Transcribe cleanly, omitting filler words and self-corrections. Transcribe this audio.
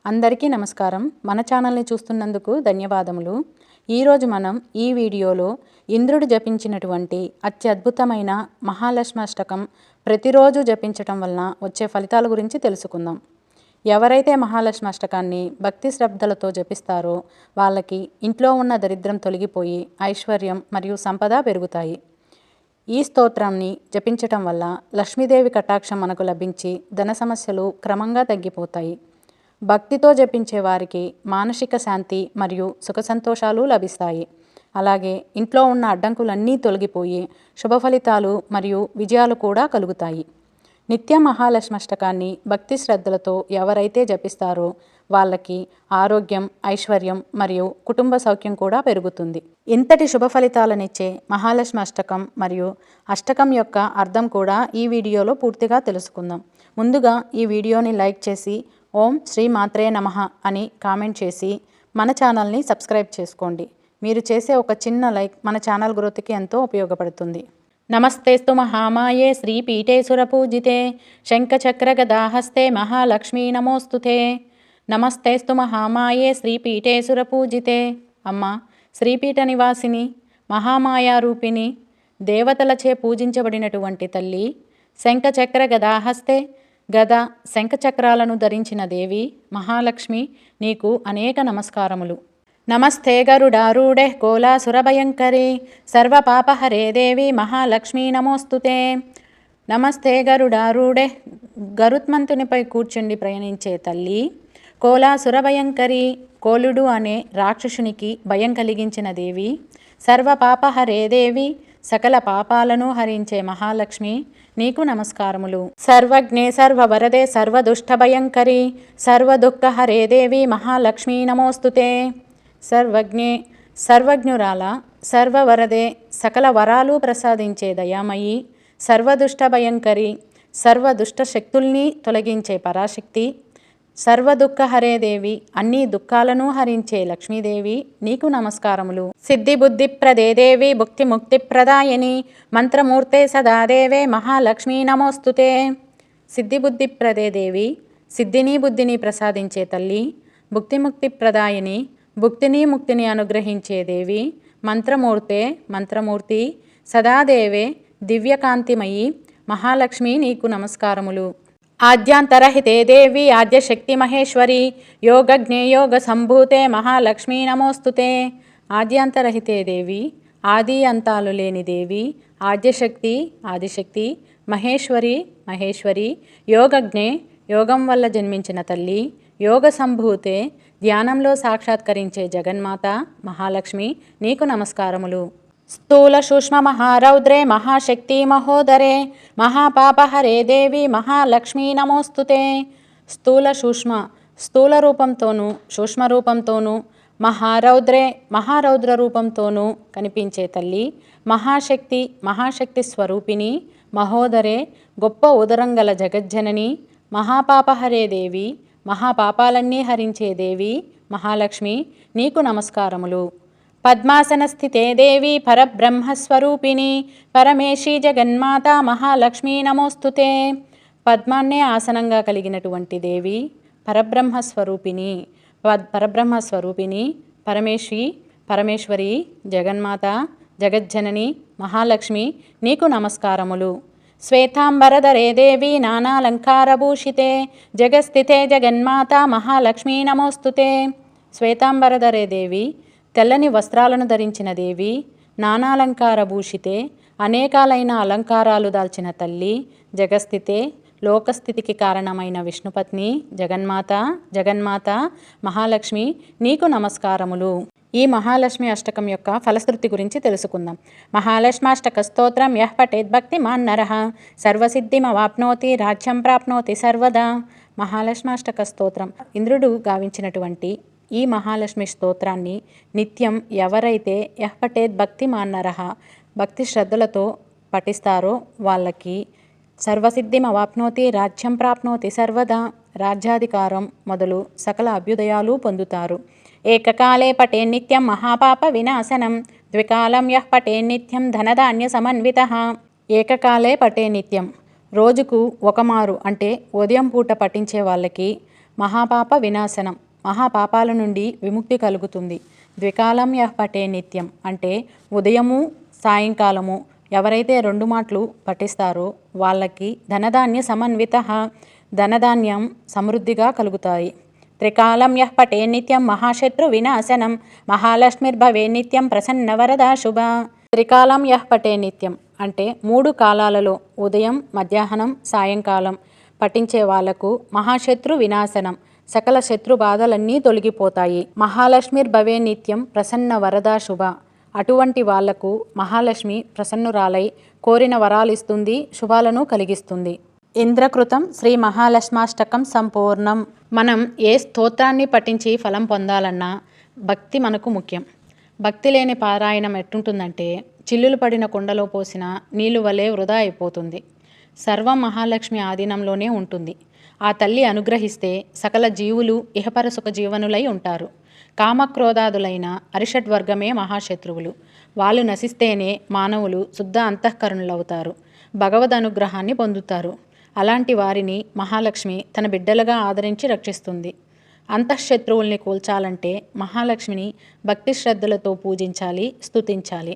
అందరికీ నమస్కారం. మన ఛానల్ని చూస్తున్నందుకు ధన్యవాదములు. ఈరోజు మనం ఈ వీడియోలో ఇంద్రుడు జపించినటువంటి అత్యద్భుతమైన మహాలక్ష్మాష్టకం ప్రతిరోజు జపించటం వలన వచ్చే ఫలితాల గురించి తెలుసుకుందాం. ఎవరైతే మహాలక్ష్మాష్టకాన్ని భక్తి శ్రద్ధలతో జపిస్తారో వాళ్ళకి ఇంట్లో ఉన్న దరిద్రం తొలగిపోయి ఐశ్వర్యం మరియు సంపద పెరుగుతాయి. ఈ స్తోత్రాన్ని జపించటం వల్ల లక్ష్మీదేవి కటాక్షం మనకు లభించి ధన సమస్యలు క్రమంగా తగ్గిపోతాయి. భక్తితో జపించే వారికి మానసిక శాంతి మరియు సుఖ సంతోషాలు లభిస్తాయి. అలాగే ఇంట్లో ఉన్న అడ్డంకులన్నీ తొలగిపోయి శుభ ఫలితాలు మరియు విజయాలు కూడా కలుగుతాయి. నిత్య మహాలక్ష్మాష్టకాన్ని భక్తి శ్రద్ధలతో ఎవరైతే జపిస్తారో వాళ్ళకి ఆరోగ్యం, ఐశ్వర్యం మరియు కుటుంబ సౌఖ్యం కూడా పెరుగుతుంది. ఇంతటి శుభ ఫలితాలనిచ్చే మహాలక్ష్మాష్టకం మరియు అష్టకం యొక్క అర్థం కూడా ఈ వీడియోలో పూర్తిగా తెలుసుకుందాం. ముందుగా ఈ వీడియోని లైక్ చేసి ఓం శ్రీ మాత్రే నమః అని కామెంట్ చేసి మన ఛానల్ని సబ్స్క్రైబ్ చేసుకోండి. మీరు చేసే ఒక చిన్న లైక్ మన ఛానల్ గ్రోత్కి ఎంతో ఉపయోగపడుతుంది. నమస్తేస్తు మహామాయే శ్రీపీఠే సురపూజితే శంఖచక్రగదాహస్తే మహాలక్ష్మీ నమోస్తుతే. నమస్తేస్తు మహామాయే శ్రీపీఠే సురపూజితే. అమ్మ శ్రీపీఠ నివాసిని, మహామాయారూపిణి, దేవతలచే పూజించబడినటువంటి తల్లి, శంఖచక్ర గదాహస్తే గద శంఖచక్రాలను ధరించిన దేవి మహాలక్ష్మి, నీకు అనేక నమస్కారములు. నమస్తే గరుడారూఢే కోలాసురభయంకరీ సర్వపాపహరే దేవి మహాలక్ష్మీ నమోస్తుతే. నమస్తే గరుడారూఢే, గరుత్మంతునిపై కూర్చుండి ప్రయాణించే తల్లి, కోలాసురభయంకరీ, కోలుడు అనే రాక్షసునికి భయం కలిగించిన దేవి, సర్వపాపహరే దేవి, సకల పాపాలను హరించే మహాలక్ష్మి, నీకు నమస్కారములు. సర్వజ్ఞే సర్వవరదే సర్వదుష్టభయంకరీ సర్వదుఃఖహరే దేవి మహాలక్ష్మీ నమోస్తుతే. సర్వజ్ఞే సర్వజ్ఞురాల, సర్వవరదే సకల వరాలు ప్రసాదించే దయామయి, సర్వదుష్టభయంకరి సర్వదుష్ట శక్తుల్ని తొలగించే పరాశక్తి, సర్వదుఃఖహరే దేవి అన్ని దుఃఖాలను హరించే లక్ష్మీదేవి, నీకు నమస్కారములు. సిద్ధిబుద్ధిప్రదే దేవి భుక్తిముక్తిప్రదాయని మంత్రమూర్తే సదాదేవే మహాలక్ష్మీ నమోస్తుతే. సిద్ధిబుద్ధిప్రదే దేవి, సిద్ధిని బుద్ధిని ప్రసాదించే తల్లి, భుక్తిముక్తిప్రదాయని భుక్తిని ముక్తిని అనుగ్రహించే దేవి, మంత్రమూర్తే మంత్రమూర్తి, సదాదేవే దివ్యకాంతిమయి మహాలక్ష్మి, నీకు నమస్కారములు. ఆద్యాంతరహితే దేవి ఆద్యశక్తి మహేశ్వరి యోగజ్ఞే యోగ సంభూతే మహాలక్ష్మీ నమోస్తుతే. ఆద్యాంతరహితే దేవి, ఆది అంతాలు లేని దేవి, ఆద్యశక్తి ఆదిశక్తి, మహేశ్వరి మహేశ్వరి, యోగజ్ఞే యోగం వల్ల జన్మించిన తల్లి, యోగ సంభూతే ధ్యానంలో సాక్షాత్కరించే జగన్మాత మహాలక్ష్మి, నీకు నమస్కారములు. స్థూల సూక్ష్మ మహారౌద్రే మహాశక్తి మహోదరే మహాపాపహరే దేవి మహాలక్ష్మీ నమోస్తుతే. స్థూల సూక్ష్మ, స్థూల రూపంతోనూ సూక్ష్మ రూపంతోనూ, మహారౌద్రే మహారౌద్ర రూపంతోనూ కనిపించే తల్లి, మహాశక్తి మహాశక్తి స్వరూపిణి, మహోదరే గొప్ప ఉదరంగల జగజ్జనని, మహాపాపహరే దేవి మహాపాపాలన్నీ హరించే దేవి మహాలక్ష్మి, నీకు నమస్కారములు. పద్మాసన స్థితే దేవి పరబ్రహ్మస్వరూపిణి పరమేశీ జగన్మాత మహాలక్ష్మీ నమోస్తుతే. పద్మాన్నే ఆసనంగా కలిగినటువంటి దేవి పరబ్రహ్మస్వరూపిణి, పరబ్రహ్మస్వరూపిణి పరమేశ్వరి పరమేశ్వరి జగన్మాత జగజ్జనని మహాలక్ష్మి, నీకు నమస్కారములు. శ్వేతాంబరధరే దేవి నానాలంకారభూషితే జగస్థితే జగన్మాత మహాలక్ష్మీ నమోస్తుతే. శ్వేతాంబరధరే దేవి, తెల్లని వస్త్రాలను ధరించిన దేవి, నానాలంకార భూషితే అనేకాలైన అలంకారాలు దాల్చిన తల్లి, జగస్థితే లోకస్థితికి కారణమైన విష్ణుపత్ని జగన్మాత జగన్మాత మహాలక్ష్మి, నీకు నమస్కారములు. ఈ మహాలక్ష్మి అష్టకం యొక్క ఫలశ్రుతి గురించి తెలుసుకుందాం. మహాలక్ష్మాష్టక స్తోత్రం యః పఠేత్ భక్తిమాన్ నరః సర్వసిద్ధిమవాప్నోతి రాజ్యం ప్రాప్నోతి సర్వదా. మహాలక్ష్మాష్టక స్తోత్రం ఇంద్రుడు గావించినటువంటి ఈ మహాలక్ష్మి స్తోత్రాన్ని నిత్యం ఎవరైతే యః పఠేత్ భక్తిమాన్ నరః భక్తి శ్రద్ధలతో పఠిస్తారో వాళ్ళకి సర్వసిద్ధిమవాప్నోతి రాజ్యం ప్రాప్నోతి సర్వదా, రాజ్యాధికారం మొదలు సకల అభ్యుదయాలు పొందుతారు. ఏకకాలే పఠే నిత్యం మహాపాప వినాశనం ద్వికాలం యః పఠే నిత్యం ధనధాన్య సమన్వితః. ఏకకాలే పఠే నిత్యం, రోజుకు ఒకమారు అంటే ఉదయం పూట పఠించే వాళ్ళకి మహాపాప వినాశనం, మహాపాపాల నుండి విముక్తి కలుగుతుంది. ద్వికాలం యః పఠే నిత్యం అంటే ఉదయము సాయంకాలము ఎవరైతే 2 మాటలు పఠిస్తారో వాళ్ళకి ధనధాన్య సమన్విత, ధనధాన్యం సమృద్ధిగా కలుగుతాయి. త్రికాలం యః పఠే నిత్యం మహాశత్రు వినాశనం, మహాలక్ష్మిర్భవే నిత్యం ప్రసన్న వరదా శుభ. త్రికాలం యః పఠే నిత్యం అంటే 3 కాలాలలో ఉదయం, మధ్యాహ్నం, సాయంకాలం పఠించే వాళ్లకు మహాశత్రు వినాశనం, సకల శత్రు బాధలన్నీ తొలగిపోతాయి. మహాలక్ష్మిర్భవే నిత్యం ప్రసన్న వరదా శుభ. అటువంటి వాళ్లకు మహాలక్ష్మి ప్రసన్నురాలై కోరిన వరాలు ఇస్తుంది, శుభాలను కలిగిస్తుంది. ఇంద్రకృతం శ్రీ మహాలక్ష్మాష్టకం సంపూర్ణం. మనం ఏ స్తోత్రాన్ని పఠించి ఫలం పొందాలన్నా భక్తి మనకు ముఖ్యం. భక్తి లేని పారాయణం ఎట్టుంటుందంటే చిల్లులు పడిన కుండలో పోసిన నీళ్లు వలె వృధా అయిపోతుంది. సర్వం మహాలక్ష్మి ఆధీనంలోనే ఉంటుంది. ఆ తల్లి అనుగ్రహిస్తే సకల జీవులు ఇహపర సుఖ జీవనులై ఉంటారు. కామక్రోధాదులైన అరిషడ్వర్గమే మహాశత్రువులు. వాళ్ళు నశిస్తేనే మానవులు శుద్ధ అంతఃకరణులవుతారు, భగవద్ అనుగ్రహాన్ని పొందుతారు. అలాంటి వారిని మహాలక్ష్మి తన బిడ్డలుగా ఆదరించి రక్షిస్తుంది. అంతఃశత్రువుల్ని కూల్చాలంటే మహాలక్ష్మిని భక్తి శ్రద్ధలతో పూజించాలి, స్తుతించాలి.